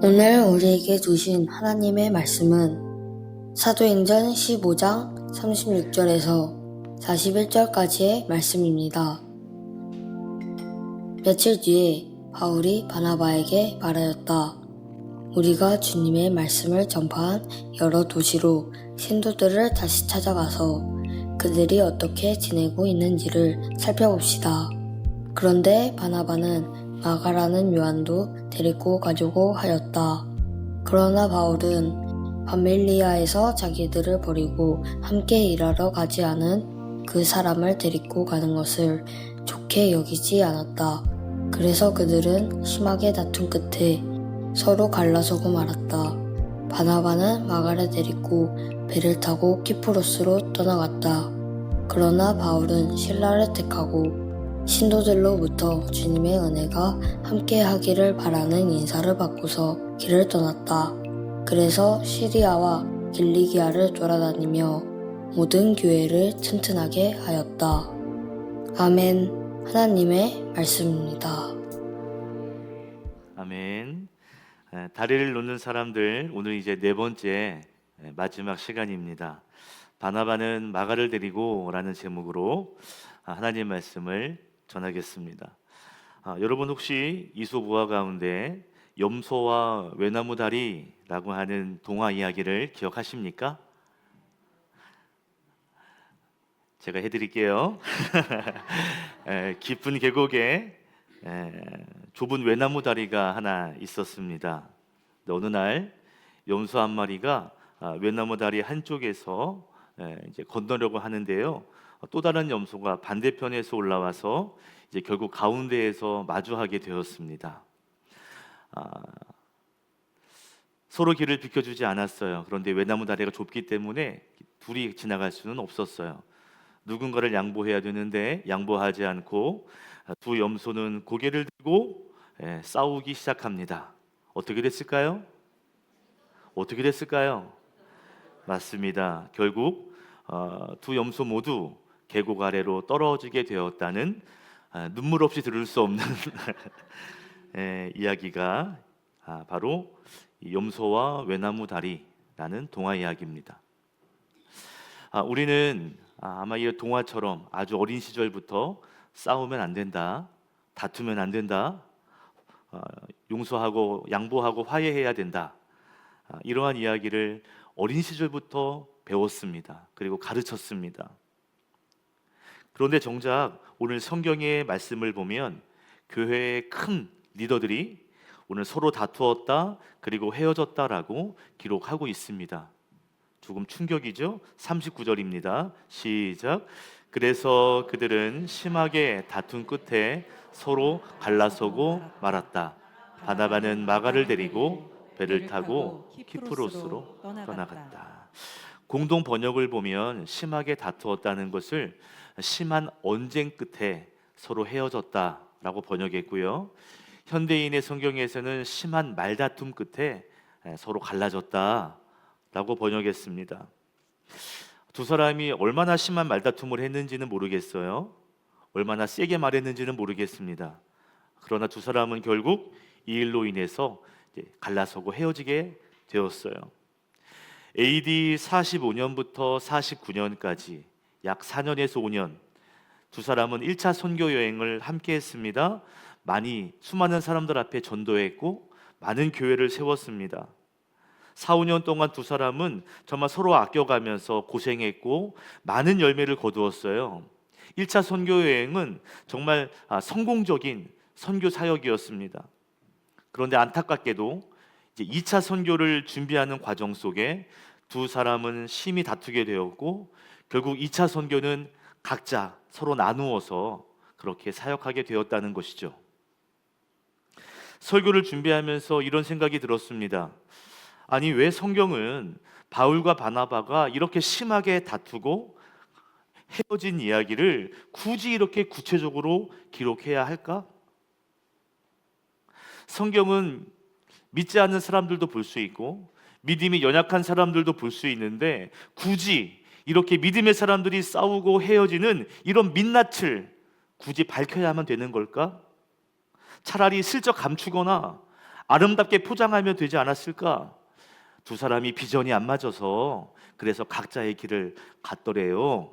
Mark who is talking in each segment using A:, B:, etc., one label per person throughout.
A: 오늘 우리에게 주신 하나님의 말씀은 사도행전 15장 36절에서 41절까지의 말씀입니다. 며칠 뒤에 바울이 바나바에게 말하였다. 우리가 주님의 말씀을 전파한 여러 도시로 신도들을 다시 찾아가서 그들이 어떻게 지내고 있는지를 살펴봅시다. 그런데 바나바는 마가라는 요한도 데리고 가려고 하였다. 그러나 바울은 밤밀리아에서 자기들을 버리고 함께 일하러 가지 않은 그 사람을 데리고 가는 것을 좋게 여기지 않았다. 그래서 그들은 심하게 다툰 끝에 서로 갈라서고 말았다. 바나바는 마가를 데리고 배를 타고 키프로스로 떠나갔다. 그러나 바울은 실라를 택하고 신도들로부터 주님의 은혜가 함께 하기를 바라는 인사를 받고서 길을 떠났다. 그래서 시리아와 길리기아를 돌아다니며 모든 교회를 튼튼하게 하였다. 아멘. 하나님의 말씀입니다.
B: 아멘. 다리를 놓는 사람들, 오늘 이제 네 번째 마지막 시간입니다. 바나바는 마가를 데리고 라는 제목으로 하나님 말씀을 전하겠습니다. 여러분 혹시 이솝우화 가운데 염소와 외나무 다리라고 하는 동화 이야기를 기억하십니까? 제가 해드릴게요. 깊은 계곡에 좁은 외나무 다리가 하나 있었습니다. 어느 날 염소 한 마리가 외나무 다리 한쪽에서 이제 건너려고 하는데요. 또 다른 염소가 반대편에서 올라와서 이제 결국 가운데에서 마주하게 되었습니다. 서로 길을 비켜주지 않았어요. 그런데 외나무 다리가 좁기 때문에 둘이 지나갈 수는 없었어요. 누군가를 양보해야 되는데 양보하지 않고 두 염소는 고개를 들고 싸우기 시작합니다. 어떻게 됐을까요? 맞습니다. 결국 두 염소 모두 계곡 아래로 떨어지게 되었다는 눈물 없이 들을 수 없는 이야기가 바로 염소와 외나무 다리라는 동화 이야기입니다. 우리는 아마 이 동화처럼 아주 어린 시절부터 싸우면 안 된다, 다투면 안 된다, 용서하고 양보하고 화해해야 된다, 이러한 이야기를 어린 시절부터 배웠습니다. 그리고 가르쳤습니다. 그런데 정작 오늘 성경의 말씀을 보면 교회의 큰 리더들이 오늘 서로 다투었다 그리고 헤어졌다라고 기록하고 있습니다. 조금 충격이죠? 39절입니다. 시작. 그래서 그들은 심하게 다툰 끝에 서로 갈라서고 말았다. 바나바는 마가를 데리고 배를 타고 키프로스로 떠나갔다. 공동 번역을 보면 심하게 다투었다는 것을 심한 언쟁 끝에 서로 헤어졌다라고 번역했고요. 현대인의 성경에서는 심한 말다툼 끝에 서로 갈라졌다라고 번역했습니다. 두 사람이 얼마나 심한 말다툼을 했는지는 모르겠어요. 얼마나 세게 말했는지는 모르겠습니다. 그러나 두 사람은 결국 이 일로 인해서 갈라서고 헤어지게 되었어요. AD 45년부터 49년까지 약 4년에서 5년 두 사람은 1차 선교 여행을 함께 했습니다. 수많은 사람들 앞에 전도했고 많은 교회를 세웠습니다. 4, 5년 동안 두 사람은 정말 서로 아껴가면서 고생했고 많은 열매를 거두었어요. 1차 선교 여행은 정말 성공적인 선교 사역이었습니다. 그런데 안타깝게도 이제 2차 선교를 준비하는 과정 속에 두 사람은 심히 다투게 되었고 결국 2차 선교는 각자 서로 나누어서 그렇게 사역하게 되었다는 것이죠. 설교를 준비하면서 이런 생각이 들었습니다. 아니, 왜 성경은 바울과 바나바가 이렇게 심하게 다투고 헤어진 이야기를 굳이 이렇게 구체적으로 기록해야 할까? 성경은 믿지 않는 사람들도 볼 수 있고 믿음이 연약한 사람들도 볼 수 있는데 굳이 이렇게 믿음의 사람들이 싸우고 헤어지는 이런 민낯을 굳이 밝혀야만 되는 걸까? 차라리 슬쩍 감추거나 아름답게 포장하면 되지 않았을까? 두 사람이 비전이 안 맞아서 그래서 각자의 길을 갔더래요.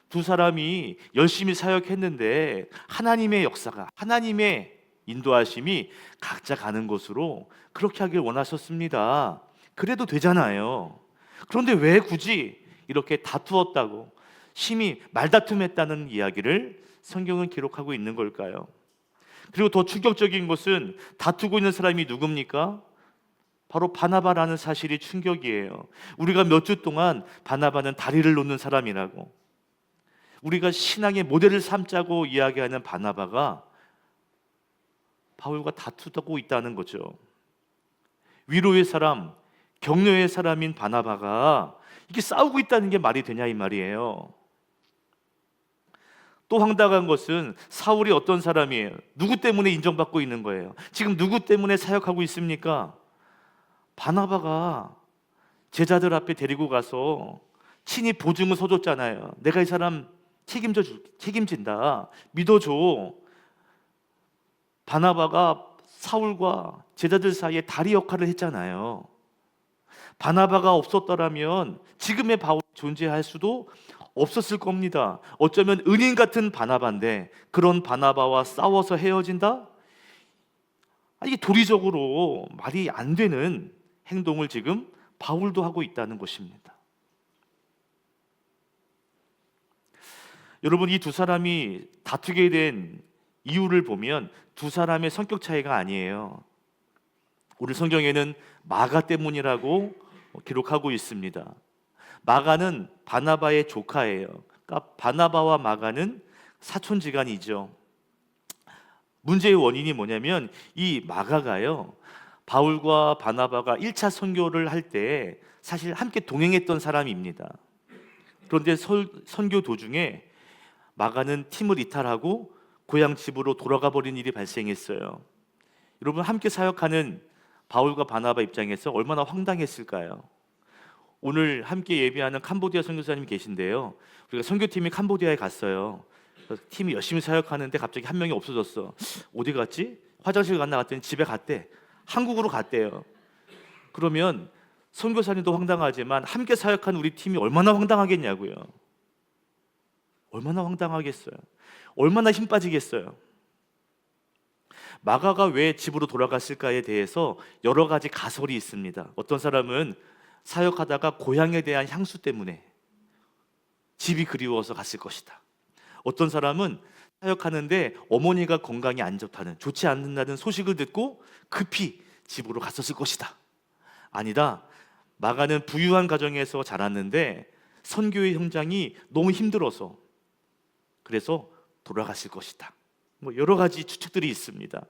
B: 두 사람이 열심히 사역했는데 하나님의 역사가, 하나님의 인도하심이 각자 가는 곳으로 그렇게 하길 원하셨습니다. 그래도 되잖아요. 그런데 왜 굳이 이렇게 다투었다고, 심히 말다툼했다는 이야기를 성경은 기록하고 있는 걸까요? 그리고 더 충격적인 것은 다투고 있는 사람이 누굽니까? 바로 바나바라는 사실이 충격이에요. 우리가 몇 주 동안 바나바는 다리를 놓는 사람이라고, 우리가 신앙의 모델을 삼자고 이야기하는 바나바가 바울과 다투고 있다는 거죠. 위로의 사람, 격려의 사람인 바나바가 이게 싸우고 있다는 게 말이 되냐 이 말이에요. 또 황당한 것은 사울이 어떤 사람이에요? 누구 때문에 인정받고 있는 거예요? 지금 누구 때문에 사역하고 있습니까? 바나바가 제자들 앞에 데리고 가서 친히 보증을 서줬잖아요. 내가 이 사람 책임진다, 믿어줘. 바나바가 사울과 제자들 사이에 다리 역할을 했잖아요. 바나바가 없었더라면 지금의 바울이 존재할 수도 없었을 겁니다. 어쩌면 은인 같은 바나바인데 그런 바나바와 싸워서 헤어진다? 이게 도리적으로 말이 안 되는 행동을 지금 바울도 하고 있다는 것입니다. 여러분, 이 두 사람이 다투게 된 이유를 보면 두 사람의 성격 차이가 아니에요. 오늘 성경에는 마가 때문이라고 기록하고 있습니다. 마가는 바나바의 조카예요. 그러니까 바나바와 마가는 사촌지간이죠. 문제의 원인이 뭐냐면 이 마가가요, 바울과 바나바가 1차 선교를 할 때 사실 함께 동행했던 사람입니다. 그런데 선교 도중에 마가는 팀을 이탈하고 고향 집으로 돌아가 버린 일이 발생했어요. 여러분, 함께 사역하는 바울과 바나바 입장에서 얼마나 황당했을까요? 오늘 함께 예배하는 캄보디아 선교사님이 계신데요, 우리가 선교팀이 캄보디아에 갔어요. 팀이 열심히 사역하는데 갑자기 한 명이 없어졌어. 어디 갔지? 화장실 갔나 갔더니 집에 갔대. 한국으로 갔대요. 그러면 선교사님도 황당하지만 함께 사역한 우리 팀이 얼마나 황당하겠냐고요. 얼마나 황당하겠어요. 얼마나 힘 빠지겠어요. 마가가 왜 집으로 돌아갔을까에 대해서 여러 가지 가설이 있습니다. 어떤 사람은 사역하다가 고향에 대한 향수 때문에 집이 그리워서 갔을 것이다. 어떤 사람은 사역하는데 어머니가 건강이 안 좋다는, 좋지 않는다는 소식을 듣고 급히 집으로 갔었을 것이다. 아니다, 마가는 부유한 가정에서 자랐는데 선교의 현장이 너무 힘들어서 그래서 돌아갔을 것이다. 여러 가지 추측들이 있습니다.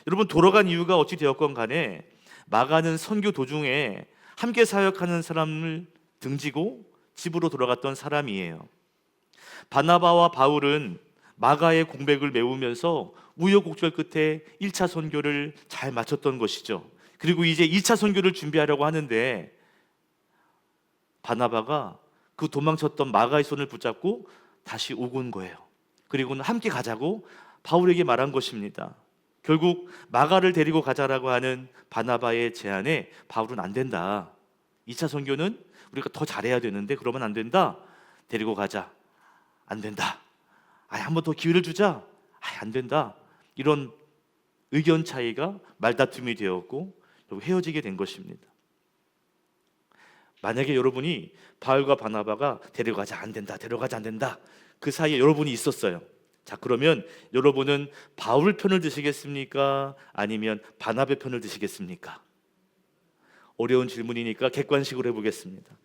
B: 여러분, 돌아간 이유가 어찌 되었건 간에 마가는 선교 도중에 함께 사역하는 사람을 등지고 집으로 돌아갔던 사람이에요. 바나바와 바울은 마가의 공백을 메우면서 우여곡절 끝에 1차 선교를 잘 마쳤던 것이죠. 그리고 이제 2차 선교를 준비하려고 하는데 바나바가 그 도망쳤던 마가의 손을 붙잡고 다시 오고 온 거예요. 그리고는 함께 가자고 바울에게 말한 것입니다. 결국 마가를 데리고 가자라고 하는 바나바의 제안에 바울은 안 된다. 2차 선교는 우리가 더 잘해야 되는데 그러면 안 된다. 데리고 가자. 안 된다. 한 번 더 기회를 주자. 안 된다. 이런 의견 차이가 말다툼이 되었고 결국 헤어지게 된 것입니다. 만약에 여러분이 바울과 바나바가 데려가자 안 된다, 데려가자 안 된다, 그 사이에 여러분이 있었어요. 자, 그러면 여러분은 바울 편을 드시겠습니까? 아니면 바나바 편을 드시겠습니까? 어려운 질문이니까 객관식으로 해보겠습니다.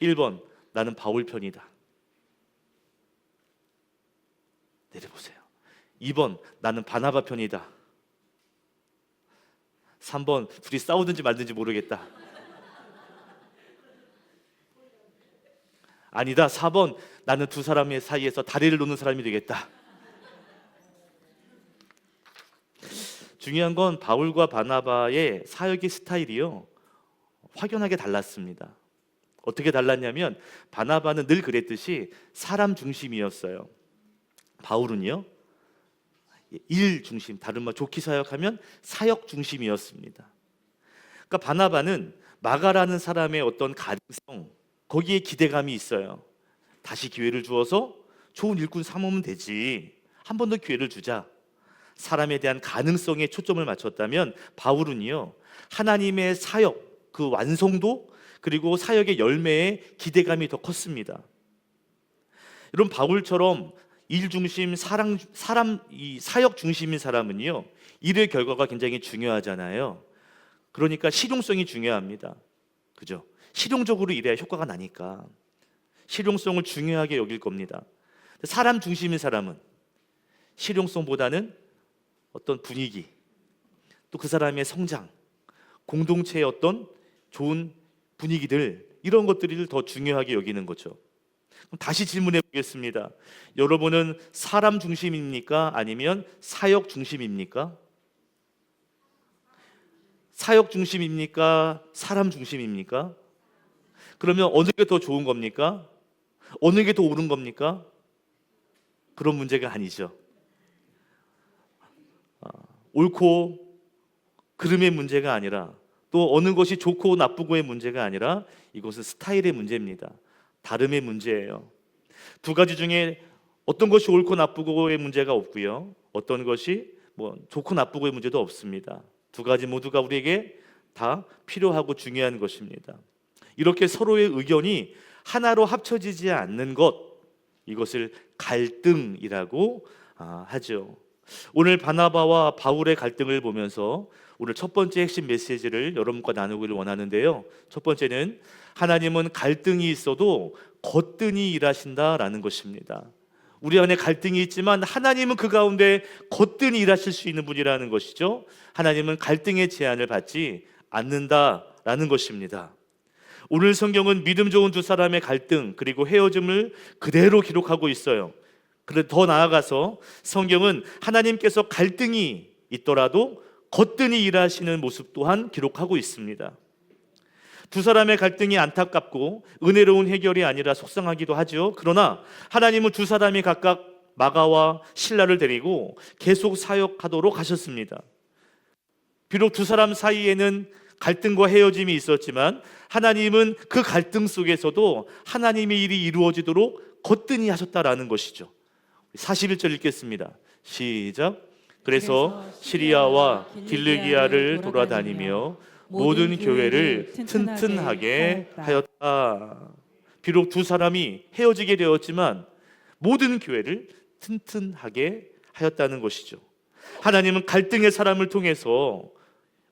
B: 1번, 나는 바울 편이다. 내려보세요. 2번, 나는 바나바 편이다. 3번, 둘이 싸우든지 말든지 모르겠다. 아니다, 4번, 나는 두 사람의 사이에서 다리를 놓는 사람이 되겠다. 중요한 건 바울과 바나바의 사역의 스타일이요, 확연하게 달랐습니다. 어떻게 달랐냐면 바나바는 늘 그랬듯이 사람 중심이었어요. 바울은요, 일 중심, 다른 말 좋게 사역하면 사역 중심이었습니다. 그러니까 바나바는 마가라는 사람의 어떤 가능성, 거기에 기대감이 있어요. 다시 기회를 주어서 좋은 일꾼 삼으면 되지. 한 번 더 기회를 주자. 사람에 대한 가능성에 초점을 맞췄다면 바울은요, 하나님의 사역, 그 완성도, 그리고 사역의 열매에 기대감이 더 컸습니다. 여러분, 바울처럼 일 중심, 이 사역 중심인 사람은요, 일의 결과가 굉장히 중요하잖아요. 그러니까 실용성이 중요합니다. 그죠? 실용적으로 일해야 효과가 나니까 실용성을 중요하게 여길 겁니다. 사람 중심인 사람은 실용성보다는 어떤 분위기, 또 그 사람의 성장, 공동체의 어떤 좋은 분위기들, 이런 것들을 더 중요하게 여기는 거죠. 그럼 다시 질문해 보겠습니다. 여러분은 사람 중심입니까? 아니면 사역 중심입니까? 사역 중심입니까? 사람 중심입니까? 그러면 어느 게 더 좋은 겁니까? 어느 게 더 옳은 겁니까? 그런 문제가 아니죠. 옳고 그름의 문제가 아니라, 또 어느 것이 좋고 나쁘고의 문제가 아니라, 이것은 스타일의 문제입니다. 다름의 문제예요. 두 가지 중에 어떤 것이 옳고 나쁘고의 문제가 없고요, 어떤 것이 좋고 나쁘고의 문제도 없습니다. 두 가지 모두가 우리에게 다 필요하고 중요한 것입니다. 이렇게 서로의 의견이 하나로 합쳐지지 않는 것, 이것을 갈등이라고 하죠. 오늘 바나바와 바울의 갈등을 보면서 오늘 첫 번째 핵심 메시지를 여러분과 나누기를 원하는데요. 첫 번째는 하나님은 갈등이 있어도 거뜬히 일하신다라는 것입니다. 우리 안에 갈등이 있지만 하나님은 그 가운데 거뜬히 일하실 수 있는 분이라는 것이죠. 하나님은 갈등의 제한을 받지 않는다라는 것입니다. 오늘 성경은 믿음 좋은 두 사람의 갈등, 그리고 헤어짐을 그대로 기록하고 있어요. 그런데 더 나아가서 성경은 하나님께서 갈등이 있더라도 거뜬히 일하시는 모습 또한 기록하고 있습니다. 두 사람의 갈등이 안타깝고 은혜로운 해결이 아니라 속상하기도 하죠. 그러나 하나님은 두 사람이 각각 마가와 실라를 데리고 계속 사역하도록 하셨습니다. 비록 두 사람 사이에는 갈등과 헤어짐이 있었지만 하나님은 그 갈등 속에서도 하나님의 일이 이루어지도록 거뜬히 하셨다라는 것이죠. 41절 읽겠습니다. 시작. 그래서 시리아와 길르기아를 돌아다니며 모든 교회를 튼튼하게 하였다. 비록 두 사람이 헤어지게 되었지만 모든 교회를 튼튼하게 하였다는 것이죠. 하나님은 갈등의 사람을 통해서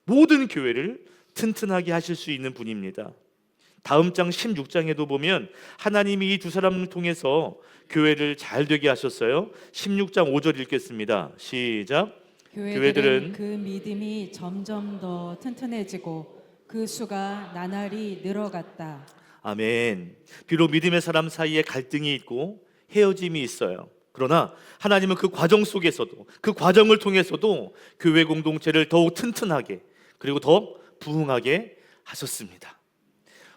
B: 모든 교회를 튼튼하게 하실 수 있는 분입니다. 다음 장 16장에도 보면 하나님이 이 두 사람을 통해서 교회를 잘 되게 하셨어요. 16장 5절 읽겠습니다. 시작.
C: 교회들은 그 믿음이 점점 더 튼튼해지고 그 수가 나날이 늘어갔다.
B: 아멘. 비록 믿음의 사람 사이에 갈등이 있고 헤어짐이 있어요. 그러나 하나님은 그 과정 속에서도, 그 과정을 통해서도 교회 공동체를 더욱 튼튼하게, 그리고 더 부흥하게 하셨습니다.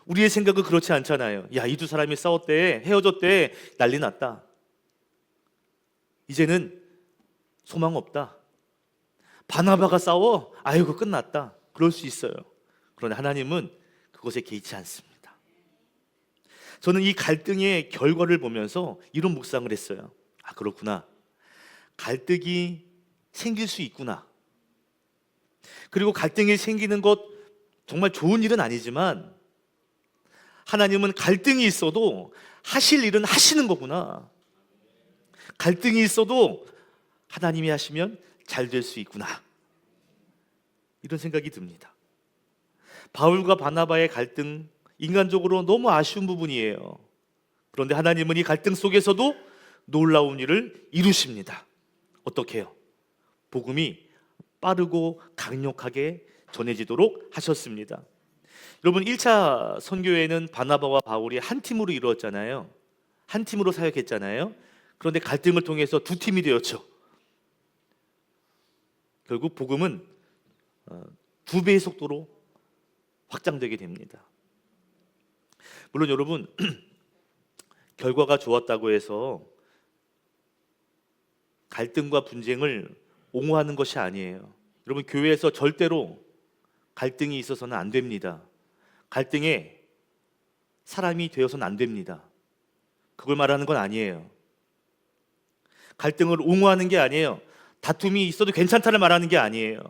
B: 우리의 생각은 그렇지 않잖아요. 야, 이 두 사람이 싸웠대, 헤어졌대, 난리 났다. 이제는 소망 없다. 바나바가 싸워, 아이고 끝났다. 그럴 수 있어요. 그러나 하나님은 그것에 개의치 않습니다. 저는 이 갈등의 결과를 보면서 이런 묵상을 했어요. 아, 그렇구나. 갈등이 생길 수 있구나. 그리고 갈등이 생기는 것 정말 좋은 일은 아니지만 하나님은 갈등이 있어도 하실 일은 하시는 거구나. 갈등이 있어도 하나님이 하시면 잘 될 수 있구나. 이런 생각이 듭니다. 바울과 바나바의 갈등, 인간적으로 너무 아쉬운 부분이에요. 그런데 하나님은 이 갈등 속에서도 놀라운 일을 이루십니다. 어떻게 해요? 복음이 빠르고 강력하게 전해지도록 하셨습니다. 여러분, 1차 선교회는 바나바와 바울이 한 팀으로 이루어졌잖아요. 한 팀으로 사역했잖아요. 그런데 갈등을 통해서 두 팀이 되었죠. 결국 복음은 2배의 속도로 확장되게 됩니다. 물론 여러분, 결과가 좋았다고 해서 갈등과 분쟁을 옹호하는 것이 아니에요. 여러분, 교회에서 절대로 갈등이 있어서는 안 됩니다. 갈등의 사람이 되어서는 안 됩니다. 그걸 말하는 건 아니에요. 갈등을 옹호하는 게 아니에요. 다툼이 있어도 괜찮다를 말하는 게 아니에요.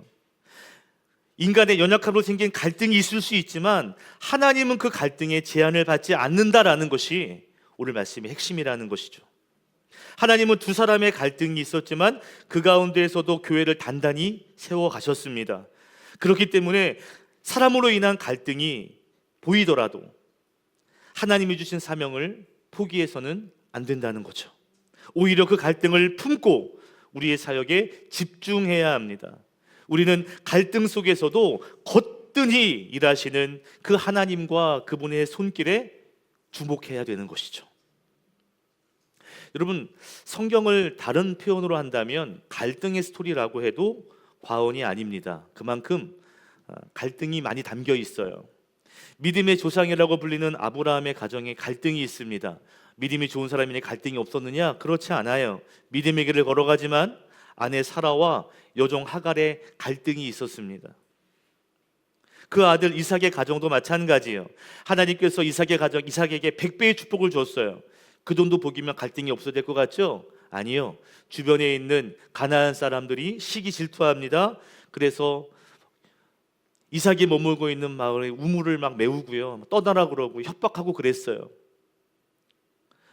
B: 인간의 연약함으로 생긴 갈등이 있을 수 있지만 하나님은 그 갈등에 제한을 받지 않는다라는 것이 오늘 말씀의 핵심이라는 것이죠. 하나님은 두 사람의 갈등이 있었지만 그 가운데에서도 교회를 단단히 세워가셨습니다. 그렇기 때문에 사람으로 인한 갈등이 보이더라도 하나님이 주신 사명을 포기해서는 안 된다는 거죠. 오히려 그 갈등을 품고 우리의 사역에 집중해야 합니다. 우리는 갈등 속에서도 거뜬히 일하시는 그 하나님과 그분의 손길에 주목해야 되는 것이죠. 여러분, 성경을 다른 표현으로 한다면 갈등의 스토리라고 해도 과언이 아닙니다. 그만큼 갈등이 많이 담겨 있어요. 믿음의 조상이라고 불리는 아브라함의 가정에 갈등이 있습니다. 믿음이 좋은 사람이니 갈등이 없었느냐? 그렇지 않아요. 믿음의 길을 걸어가지만 아내 사라와 여종 하갈의 갈등이 있었습니다. 그 아들 이삭의 가정도 마찬가지예요. 하나님께서 이삭에게 100배의 축복을 줬어요. 그 정도 복이면 갈등이 없어야 될 것 같죠? 아니요. 주변에 있는 가나안 사람들이 시기 질투합니다. 그래서 이삭이 머물고 있는 마을에 우물을 막 메우고요, 떠나라 그러고 협박하고 그랬어요.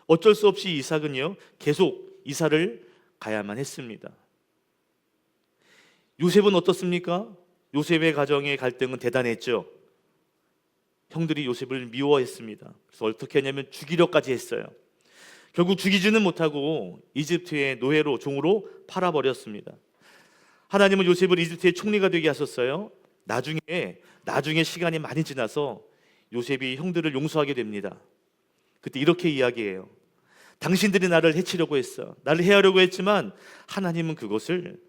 B: 어쩔 수 없이 이삭은요 계속 이사를 가야만 했습니다. 요셉은 어떻습니까? 요셉의 가정의 갈등은 대단했죠. 형들이 요셉을 미워했습니다. 그래서 어떻게 했냐면 죽이려까지 했어요. 결국 죽이지는 못하고 이집트의 노예로, 종으로 팔아버렸습니다. 하나님은 요셉을 이집트의 총리가 되게 하셨어요. 나중에 시간이 많이 지나서 요셉이 형들을 용서하게 됩니다. 그때 이렇게 이야기해요. 당신들이 나를 해치려고 했어. 나를 해하려고 했지만 하나님은 그것을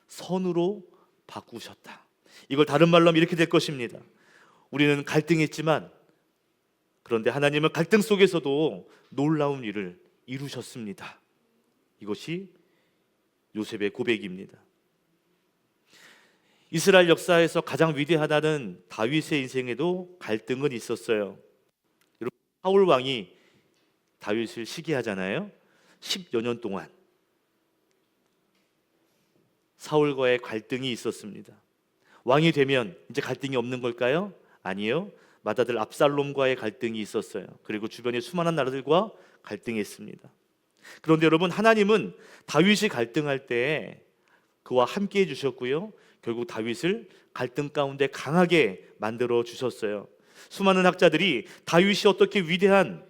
B: 선으로 바꾸셨다. 이걸 다른 말로 하면 이렇게 될 것입니다. 우리는 갈등했지만 그런데 하나님은 갈등 속에서도 놀라운 일을 이루셨습니다. 이것이 요셉의 고백입니다. 이스라엘 역사에서 가장 위대하다는 다윗의 인생에도 갈등은 있었어요. 여러분, 사울 왕이 다윗을 시기하잖아요. 10여 년 동안 사울과의 갈등이 있었습니다. 왕이 되면 이제 갈등이 없는 걸까요? 아니요. 맏아들 압살롬과의 갈등이 있었어요. 그리고 주변의 수많은 나라들과 갈등했습니다. 그런데 여러분, 하나님은 다윗이 갈등할 때 그와 함께 해주셨고요, 결국 다윗을 갈등 가운데 강하게 만들어 주셨어요. 수많은 학자들이 다윗이 어떻게 위대한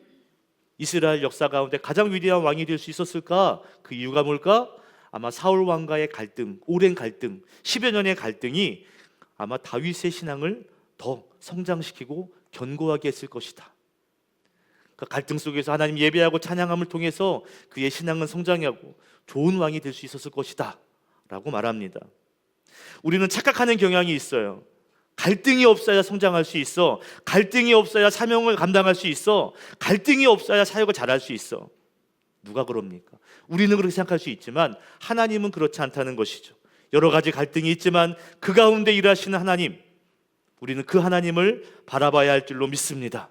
B: 이스라엘 역사 가운데 가장 위대한 왕이 될 수 있었을까? 그 이유가 뭘까? 아마 사울 왕과의 갈등, 오랜 갈등, 10여 년의 갈등이 아마 다윗의 신앙을 더 성장시키고 견고하게 했을 것이다. 그 갈등 속에서 하나님 예배하고 찬양함을 통해서 그의 신앙은 성장하고 좋은 왕이 될 수 있었을 것이다 라고 말합니다. 우리는 착각하는 경향이 있어요. 갈등이 없어야 성장할 수 있어. 갈등이 없어야 사명을 감당할 수 있어. 갈등이 없어야 사역을 잘할 수 있어. 누가 그럽니까? 우리는 그렇게 생각할 수 있지만 하나님은 그렇지 않다는 것이죠. 여러 가지 갈등이 있지만 그 가운데 일하시는 하나님, 우리는 그 하나님을 바라봐야 할 줄로 믿습니다.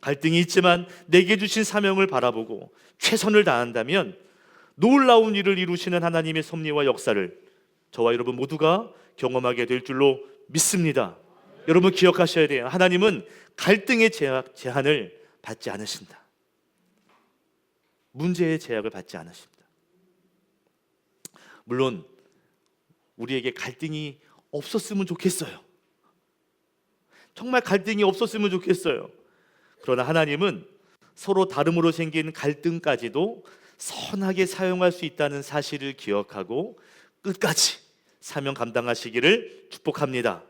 B: 갈등이 있지만 내게 주신 사명을 바라보고 최선을 다한다면 놀라운 일을 이루시는 하나님의 섭리와 역사를 저와 여러분 모두가 경험하게 될 줄로 믿습니다. 여러분 기억하셔야 돼요. 하나님은 갈등의 제한을 받지 않으신다. 문제의 제약을 받지 않으십니다. 물론 우리에게 갈등이 없었으면 좋겠어요. 정말 갈등이 없었으면 좋겠어요. 그러나 하나님은 서로 다름으로 생긴 갈등까지도 선하게 사용할 수 있다는 사실을 기억하고 끝까지 사명 감당하시기를 축복합니다.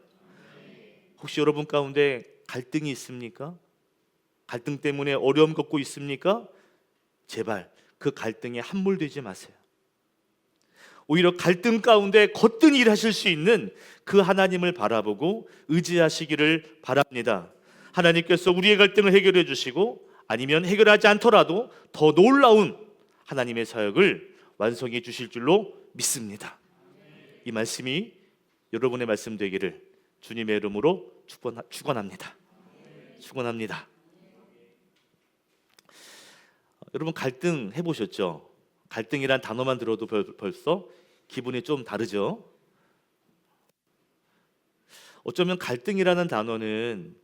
B: 혹시 여러분 가운데 갈등이 있습니까? 갈등 때문에 어려움 겪고 있습니까? 제발 그 갈등에 함몰되지 마세요. 오히려 갈등 가운데 거뜬히 일하실 수 있는 그 하나님을 바라보고 의지하시기를 바랍니다. 하나님께서 우리의 갈등을 해결해 주시고 아니면 해결하지 않더라도 더 놀라운 하나님의 사역을 완성해 주실 줄로 믿습니다. 이 말씀이 여러분의 말씀 되기를 주님의 이름으로 축원합니다. 축원합니다. 여러분 갈등 해보셨죠? 갈등이란 단어만 들어도 벌써 기분이 좀 다르죠? 어쩌면 갈등이라는 단어는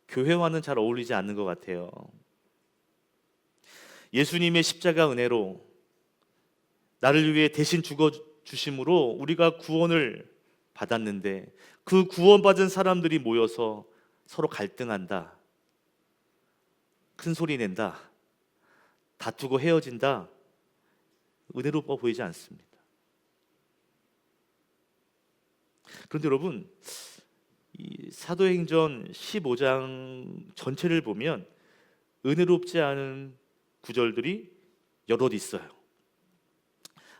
B: 교회와는 잘 어울리지 않는 것 같아요. 예수님의 십자가 은혜로 나를 위해 대신 죽어 주심으로 우리가 구원을 받았는데 그 구원받은 사람들이 모여서 서로 갈등한다, 큰 소리 낸다, 다투고 헤어진다, 은혜롭어 보이지 않습니다. 그런데 여러분, 이 사도행전 15장 전체를 보면 은혜롭지 않은 구절들이 여럿 있어요.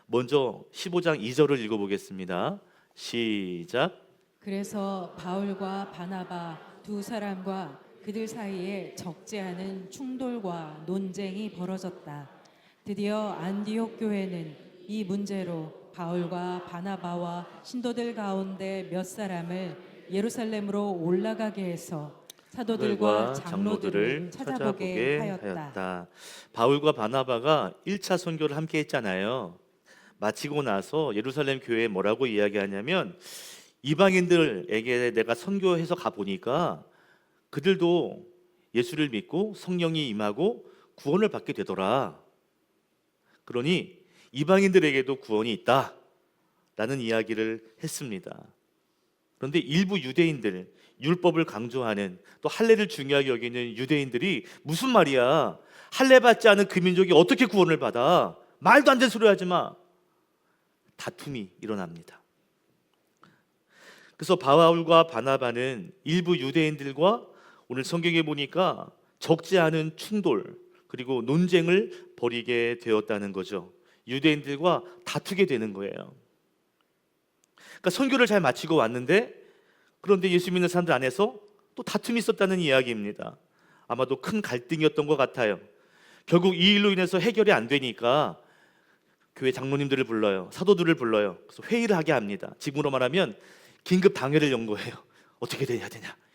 B: 먼저 15장 2절을 읽어보겠습니다. 시작.
C: 그래서 바울과 바나바 두 사람과 그들 사이에 적지 않은 충돌과 논쟁이 벌어졌다. 드디어 안디옥 교회는 이 문제로 바울과 바나바와 신도들 가운데 몇 사람을 예루살렘으로 올라가게 해서 사도들과 장로들을 찾아보게 하였다.
B: 바울과 바나바가 1차 선교를 함께 했잖아요. 마치고 나서 예루살렘 교회에 뭐라고 이야기하냐면 이방인들에게 내가 선교해서 가보니까 그들도 예수를 믿고 성령이 임하고 구원을 받게 되더라. 그러니 이방인들에게도 구원이 있다 라는 이야기를 했습니다. 그런데 일부 유대인들, 율법을 강조하는 또 할례를 중요하게 여기는 유대인들이 무슨 말이야, 할례 받지 않은 그 민족이 어떻게 구원을 받아, 말도 안 되는 소리 하지 마, 다툼이 일어납니다. 그래서 바울과 바나바는 일부 유대인들과 오늘 성경에 보니까 적지 않은 충돌 그리고 논쟁을 벌이게 되었다는 거죠. 유대인들과 다투게 되는 거예요. 그러니까 선교를 잘 마치고 왔는데 그런데 예수 믿는 사람들 안에서 또 다툼이 있었다는 이야기입니다. 아마도 큰 갈등이었던 것 같아요. 결국 이 일로 인해서 해결이 안 되니까 교회 장로님들을 불러요. 사도들을 불러요. 그래서 회의를 하게 합니다. 지금으로 말하면 긴급 당회를 연 거예요. 어떻게 되냐.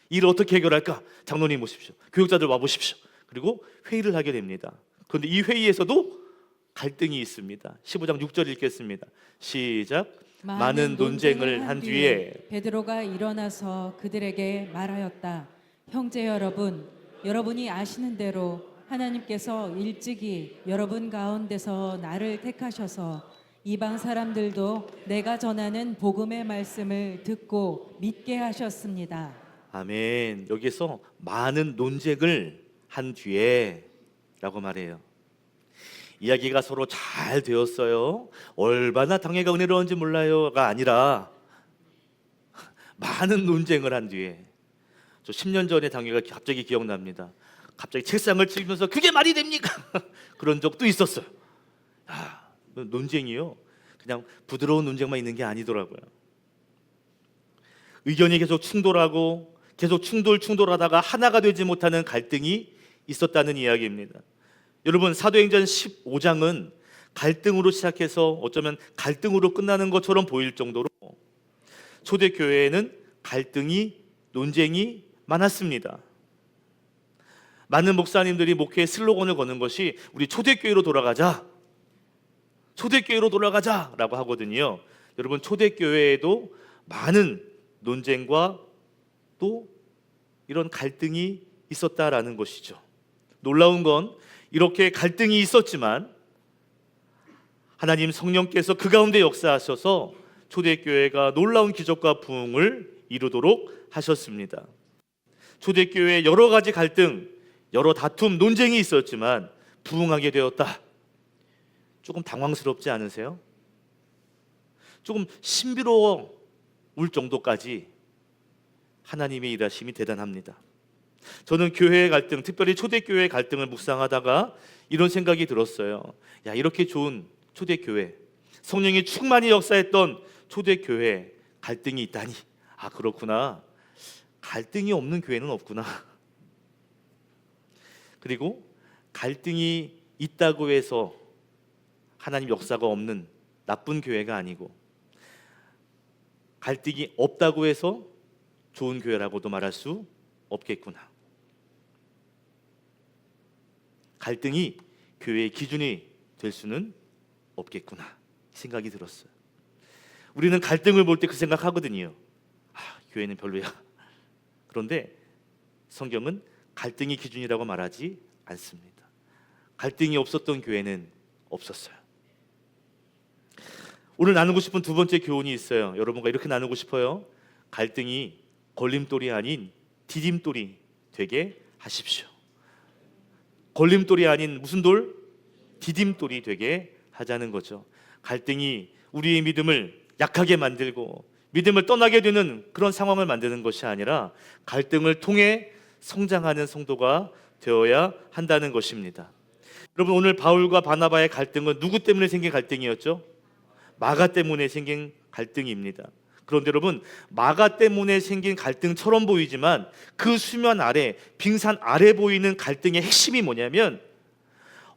B: 일을 어떻게 해결할까? 장로님 오십시오. 교육자들 와 보십시오. 그리고 회의를 하게 됩니다. 그런데 이 회의에서도 갈등이 있습니다. 15장 6절 읽겠습니다. 시작. 많은 논쟁을 한 뒤에
C: 베드로가 일어나서 그들에게 말하였다. 형제 여러분, 여러분이 아시는 대로 하나님께서 일찍이 여러분 가운데서 나를 택하셔서 이방 사람들도 내가 전하는 복음의 말씀을 듣고 믿게 하셨습니다.
B: 아멘. 여기서 많은 논쟁을 한 뒤에 라고 말해요. 이야기가 서로 잘 되었어요. 얼마나 당회가 은혜로운지 몰라요가 아니라 많은 논쟁을 한 뒤에. 저 10년 전에 당회가 갑자기 기억납니다. 갑자기 책상을 치면서 그게 말이 됩니까? 그런 적도 있었어요. 논쟁이요. 그냥 부드러운 논쟁만 있는 게 아니더라고요. 의견이 계속 충돌하고 계속 충돌하다가 하나가 되지 못하는 갈등이 있었다는 이야기입니다. 여러분, 사도행전 15장은 갈등으로 시작해서 어쩌면 갈등으로 끝나는 것처럼 보일 정도로 초대교회에는 갈등이, 논쟁이 많았습니다. 많은 목사님들이 목회의 슬로건을 거는 것이 우리 초대교회로 돌아가자, 초대교회로 돌아가자라고 하거든요. 여러분, 초대교회에도 많은 논쟁과 또 이런 갈등이 있었다라는 것이죠. 놀라운 건 이렇게 갈등이 있었지만 하나님 성령께서 그 가운데 역사하셔서 초대교회가 놀라운 기적과 부흥을 이루도록 하셨습니다. 초대교회에 여러 가지 갈등, 여러 다툼, 논쟁이 있었지만 부흥하게 되었다. 조금 당황스럽지 않으세요? 조금 신비로울 정도까지 하나님의 일하심이 대단합니다. 저는 교회의 갈등, 특별히 초대교회의 갈등을 묵상하다가 이런 생각이 들었어요. 야, 이렇게 좋은 초대교회, 성령이 충만히 역사했던 초대교회 갈등이 있다니. 아, 그렇구나. 갈등이 없는 교회는 없구나. 그리고 갈등이 있다고 해서 하나님 역사가 없는 나쁜 교회가 아니고 갈등이 없다고 해서 좋은 교회라고도 말할 수 없겠구나. 갈등이 교회의 기준이 될 수는 없겠구나 생각이 들었어요. 우리는 갈등을 볼 때 그 생각하거든요. 교회는 별로야. 그런데 성경은 갈등이 기준이라고 말하지 않습니다. 갈등이 없었던 교회는 없었어요. 오늘 나누고 싶은 두 번째 교훈이 있어요. 여러분과 이렇게 나누고 싶어요. 갈등이 걸림돌이 아닌 디딤돌이 되게 하십시오. 걸림돌이 아닌 무슨 돌? 디딤돌이 되게 하자는 거죠. 갈등이 우리의 믿음을 약하게 만들고 믿음을 떠나게 되는 그런 상황을 만드는 것이 아니라 갈등을 통해 성장하는 성도가 되어야 한다는 것입니다. 여러분, 오늘 바울과 바나바의 갈등은 누구 때문에 생긴 갈등이었죠? 마가 때문에 생긴 갈등입니다. 그런데 여러분, 마가 때문에 생긴 갈등처럼 보이지만 그 수면 아래, 빙산 아래 보이는 갈등의 핵심이 뭐냐면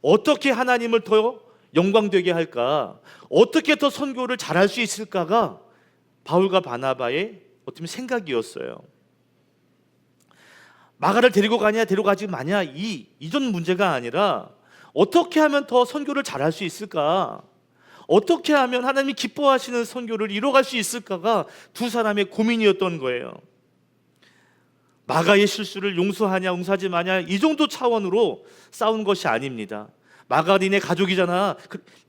B: 어떻게 하나님을 더 영광되게 할까, 어떻게 더 선교를 잘할 수 있을까가 바울과 바나바의 어떻게 생각이었어요. 마가를 데리고 가냐 데려가지 마냐 이전 문제가 아니라 어떻게 하면 더 선교를 잘할 수 있을까, 어떻게 하면 하나님이 기뻐하시는 선교를 이뤄갈 수 있을까가 두 사람의 고민이었던 거예요. 마가의 실수를 용서하냐 용서하지 마냐 이 정도 차원으로 싸운 것이 아닙니다. 마가 니네 가족이잖아,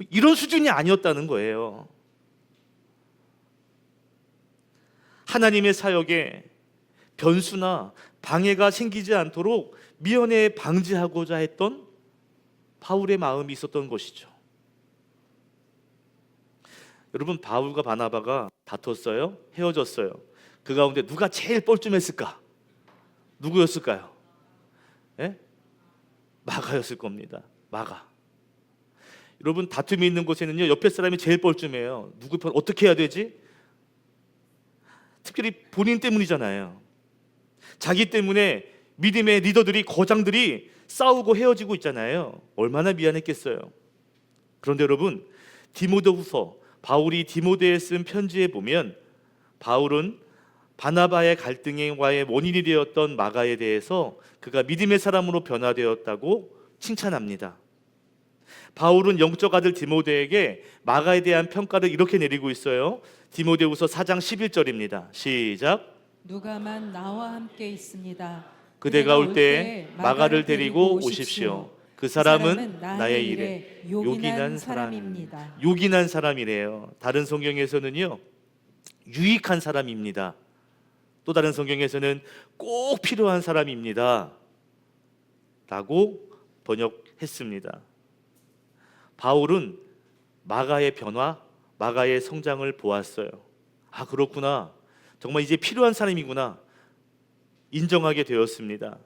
B: 이런 수준이 아니었다는 거예요. 하나님의 사역에 변수나 방해가 생기지 않도록 미연에 방지하고자 했던 바울의 마음이 있었던 것이죠. 여러분, 바울과 바나바가 다퉜어요? 헤어졌어요. 그 가운데 누가 제일 뻘쭘했을까? 누구였을까요? 예? 마가였을 겁니다. 마가. 여러분, 다툼이 있는 곳에는요, 옆에 사람이 제일 뻘쭘해요. 누구 편 어떻게 해야 되지? 특별히 본인 때문이잖아요. 자기 때문에 믿음의 리더들이, 거장들이 싸우고 헤어지고 있잖아요. 얼마나 미안했겠어요. 그런데 여러분, 디모데후서, 바울이 디모데에 쓴 편지에 보면 바울은 바나바의 갈등과의 원인이 되었던 마가에 대해서 그가 믿음의 사람으로 변화되었다고 칭찬합니다. 바울은 영적 아들 디모데에게 마가에 대한 평가를 이렇게 내리고 있어요. 디모데후서 4장 11절입니다. 시작.
C: 누가만 나와 함께 있습니다.
B: 그대가 올 때 마가를 데리고 오십시오. 그 사람은 나의 일에 요긴한 사람입니다. 요긴한 사람이래요. 다른 성경에서는요, 유익한 사람입니다. 또 다른 성경에서는 꼭 필요한 사람입니다 라고 번역했습니다. 바울은 마가의 변화, 마가의 성장을 보았어요. 아, 그렇구나, 정말 이제 필요한 사람이구나 인정하게 되었습니다.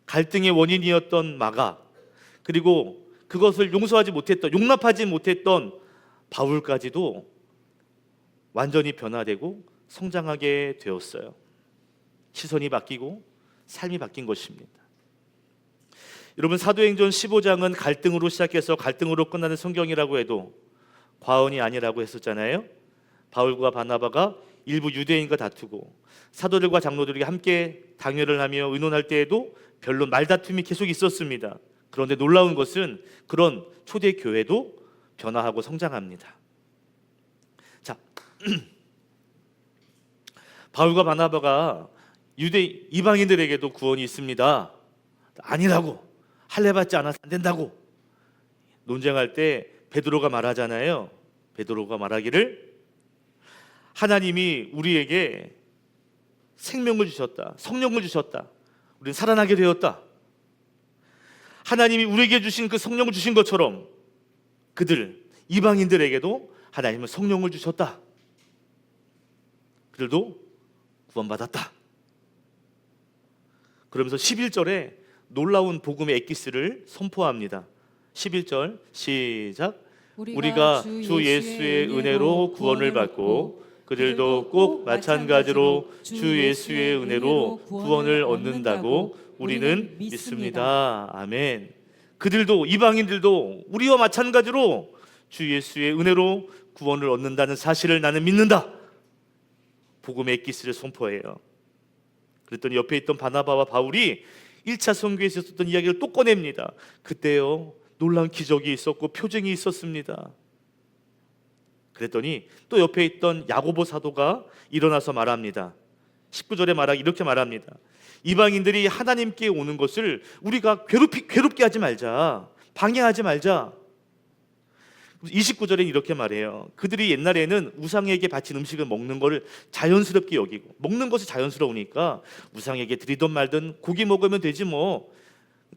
B: 갈등의 원인이었던 마가, 그리고 그것을 용서하지 못했던, 용납하지 못했던 바울까지도 완전히 변화되고 성장하게 되었어요. 시선이 바뀌고 삶이 바뀐 것입니다. 여러분, 사도행전 15장은 갈등으로 시작해서 갈등으로 끝나는 성경이라고 해도 과언이 아니라고 했었잖아요. 바울과 바나바가 일부 유대인과 다투고 사도들과 장로들이 함께 당회를 하며 의논할 때에도 별로 말다툼이 계속 있었습니다. 그런데 놀라운 것은 그런 초대 교회도 변화하고 성장합니다. 자, 바울과 바나바가 유대 이방인들에게도 구원이 있습니다, 아니라고, 할례 받지 않아서 안 된다고 논쟁할 때 베드로가 말하잖아요. 베드로가 말하기를 하나님이 우리에게 생명을 주셨다, 성령을 주셨다, 우리는 살아나게 되었다. 하나님이 우리에게 주신 그 성령을 주신 것처럼 그들 이방인들에게도 하나님은 성령을 주셨다. 그들도 구원받았다. 그러면서 11절에 놀라운 복음의 엑기스를 선포합니다. 11절 시작. 우리가 주 예수의 은혜로 구원을 받고 그들도 꼭 마찬가지로 주 예수의 은혜로 구원을 얻는다고 우리는 믿습니다. 아멘. 그들도, 이방인들도 우리와 마찬가지로 주 예수의 은혜로 구원을 얻는다는 사실을 나는 믿는다. 복음의 엑기스를 선포해요. 그랬더니 옆에 있던 바나바와 바울이 1차 선교에서 있었던 이야기를 또 꺼냅니다. 그때요 놀라운 기적이 있었고 표징이 있었습니다. 그랬더니 또 옆에 있던 야고보 사도가 일어나서 말합니다. 19절에 이렇게 말합니다. 이방인들이 하나님께 오는 것을 우리가 괴롭게 하지 말자, 방해하지 말자. 29절에 이렇게 말해요. 그들이 옛날에는 우상에게 바친 음식을 먹는 것을 자연스럽게 여기고, 먹는 것이 자연스러우니까 우상에게 드리든 말든 고기 먹으면 되지 뭐,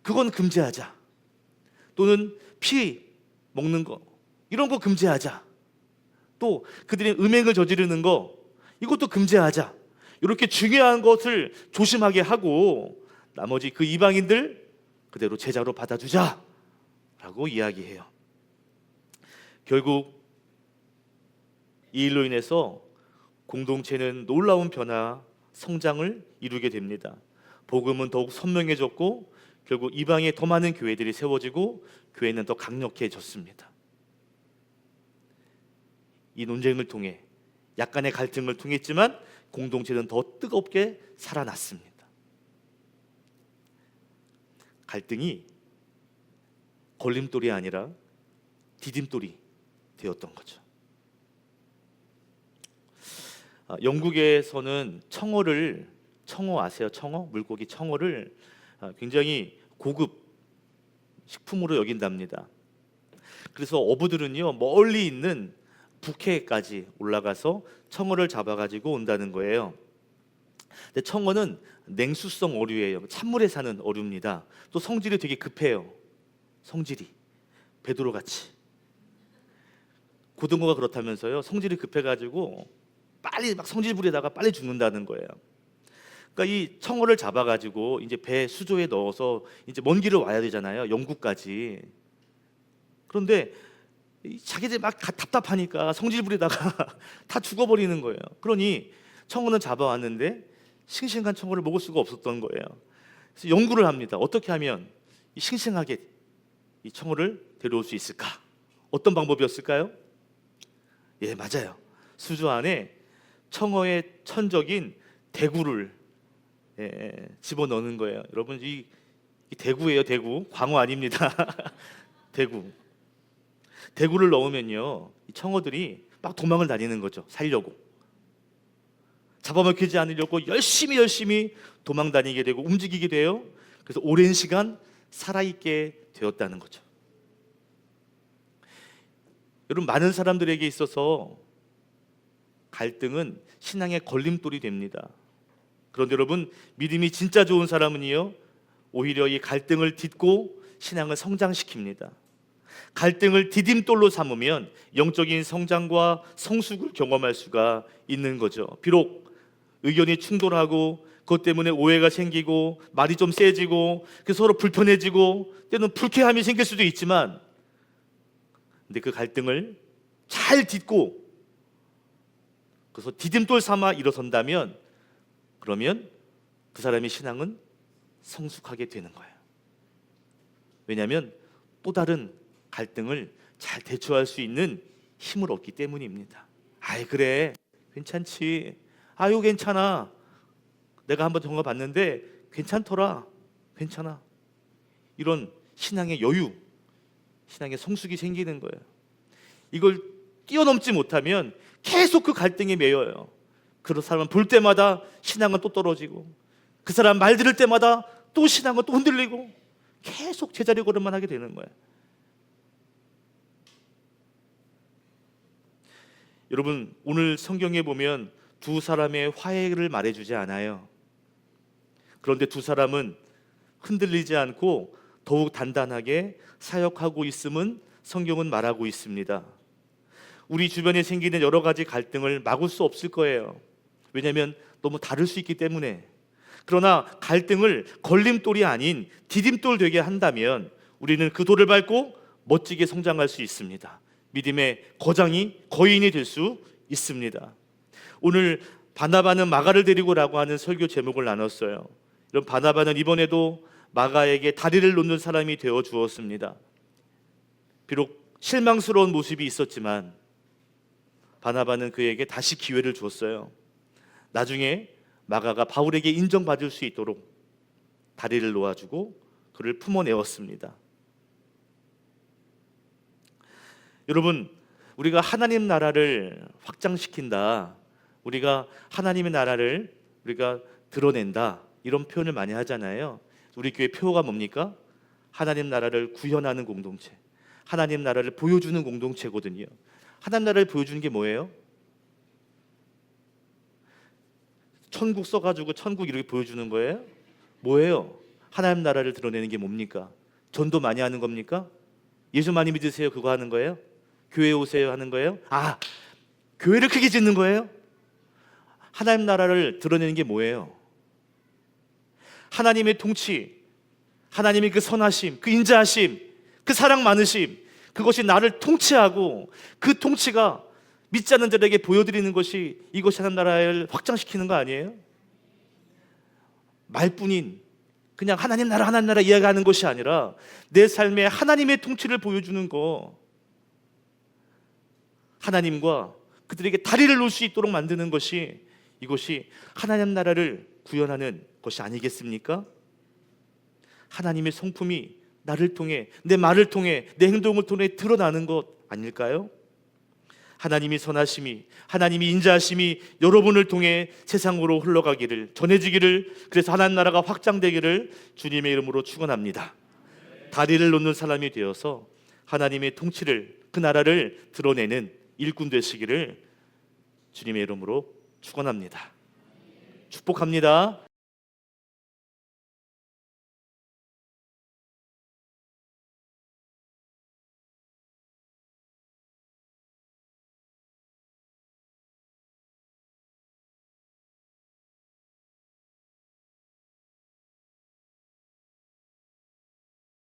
B: 그건 금지하자. 또는 피 먹는 거, 이런 거 금지하자. 또 그들이 음행을 저지르는 거, 이것도 금지하자. 이렇게 중요한 것을 조심하게 하고 나머지 그 이방인들 그대로 제자로 받아주자 라고 이야기해요. 결국 이 일로 인해서 공동체는 놀라운 변화, 성장을 이루게 됩니다. 복음은 더욱 선명해졌고 결국 이방에 더 많은 교회들이 세워지고 교회는 더 강력해졌습니다. 이 논쟁을 통해, 약간의 갈등을 통했지만 공동체는 더 뜨겁게 살아났습니다. 갈등이 걸림돌이 아니라 디딤돌이 되었던 거죠. 영국에서는 청어 아세요? 청어? 물고기 청어를 굉장히 고급 식품으로 여긴답니다. 그래서 어부들은요 멀리 있는 북해까지 올라가서 청어를 잡아가지고 온다는 거예요. 근데 청어는 냉수성 어류예요. 찬물에 사는 어류입니다. 또 성질이 되게 급해요. 성질이 베드로같이. 고등어가 그렇다면서요. 성질이 급해가지고 빨리 막 성질 부리다가 빨리 죽는다는 거예요. 그러니까 이 청어를 잡아가지고 이제 배 수조에 넣어서 이제 먼 길을 와야 되잖아요. 영국까지. 그런데 자기들 막 답답하니까 성질 부리다가 다 죽어버리는 거예요. 그러니 청어는 잡아왔는데 싱싱한 청어를 먹을 수가 없었던 거예요. 그래서 연구를 합니다. 어떻게 하면 싱싱하게 이 청어를 데려올 수 있을까? 어떤 방법이었을까요? 예, 맞아요. 수조 안에 청어의 천적인 대구를 집어넣는 거예요. 여러분 이 대구예요. 대구. 광어 아닙니다. 대구를 넣으면요 이 청어들이 막 도망을 다니는 거죠. 살려고. 잡아먹히지 않으려고 열심히 도망 다니게 되고 움직이게 돼요. 그래서 오랜 시간 살아있게 되었다는 거죠. 여러분 많은 사람들에게 있어서 갈등은 신앙의 걸림돌이 됩니다. 그런데 여러분 믿음이 진짜 좋은 사람은요 오히려 이 갈등을 딛고 신앙을 성장시킵니다. 갈등을 디딤돌로 삼으면 영적인 성장과 성숙을 경험할 수가 있는 거죠. 비록 의견이 충돌하고 그것 때문에 오해가 생기고 말이 좀 세지고 서로 불편해지고 때는 불쾌함이 생길 수도 있지만 근데 그 갈등을 잘 딛고 그래서 디딤돌 삼아 일어선다면 그러면 그 사람의 신앙은 성숙하게 되는 거예요. 왜냐하면 또 다른 갈등을 잘 대처할 수 있는 힘을 얻기 때문입니다. 아이 그래 괜찮지. 아유 괜찮아. 내가 한번 정해봤는데 괜찮더라. 괜찮아. 이런 신앙의 여유, 신앙의 성숙이 생기는 거예요. 이걸 뛰어넘지 못하면 계속 그 갈등에 매여요. 그런 사람은 볼 때마다 신앙은 또 떨어지고 그 사람 말 들을 때마다 또 신앙은 또 흔들리고 계속 제자리 걸음만 하게 되는 거예요. 여러분 오늘 성경에 보면 두 사람의 화해를 말해주지 않아요. 그런데 두 사람은 흔들리지 않고 더욱 단단하게 사역하고 있음은 성경은 말하고 있습니다. 우리 주변에 생기는 여러 가지 갈등을 막을 수 없을 거예요. 왜냐하면 너무 다를 수 있기 때문에. 그러나 갈등을 걸림돌이 아닌 디딤돌 되게 한다면 우리는 그 돌을 밟고 멋지게 성장할 수 있습니다. 믿음의 거인이 될 수 있습니다. 오늘 바나바는 마가를 데리고라고 하는 설교 제목을 나눴어요. 이런 바나바는 이번에도 마가에게 다리를 놓는 사람이 되어 주었습니다. 비록 실망스러운 모습이 있었지만 바나바는 그에게 다시 기회를 주었어요. 나중에 마가가 바울에게 인정받을 수 있도록 다리를 놓아주고 그를 품어내었습니다. 여러분, 우리가 하나님 나라를 확장시킨다, 우리가 하나님의 나라를 우리가 드러낸다, 이런 표현을 많이 하잖아요. 우리 교회 표어가 뭡니까? 하나님 나라를 구현하는 공동체, 하나님 나라를 보여주는 공동체거든요. 하나님 나라를 보여주는 게 뭐예요? 천국 써가지고 천국 이렇게 보여주는 거예요? 뭐예요? 하나님 나라를 드러내는 게 뭡니까? 전도 많이 하는 겁니까? 예수 많이 믿으세요 그거 하는 거예요? 교회 오세요 하는 거예요? 아, 교회를 크게 짓는 거예요? 하나님 나라를 드러내는 게 뭐예요? 하나님의 통치, 하나님의 그 선하심, 그 인자하심, 그 사랑 많으심, 그것이 나를 통치하고 그 통치가 믿지 않는 자들에게 보여드리는 것이, 이것이 하나님 나라를 확장시키는 거 아니에요? 말뿐인 그냥 하나님 나라 이야기하는 것이 아니라 내 삶에 하나님의 통치를 보여주는 거, 하나님과 그들에게 다리를 놓을 수 있도록 만드는 것이, 이것이 하나님 나라를 구현하는 것이 아니겠습니까? 하나님의 성품이 나를 통해, 내 말을 통해, 내 행동을 통해 드러나는 것 아닐까요? 하나님이 선하심이, 하나님이 인자하심이 여러분을 통해 세상으로 흘러가기를, 전해지기를, 그래서 하나님 나라가 확장되기를 주님의 이름으로 축원합니다. 다리를 놓는 사람이 되어서 하나님의 통치를, 그 나라를 드러내는 일꾼 되시기를 주님의 이름으로 축원합니다. 축복합니다.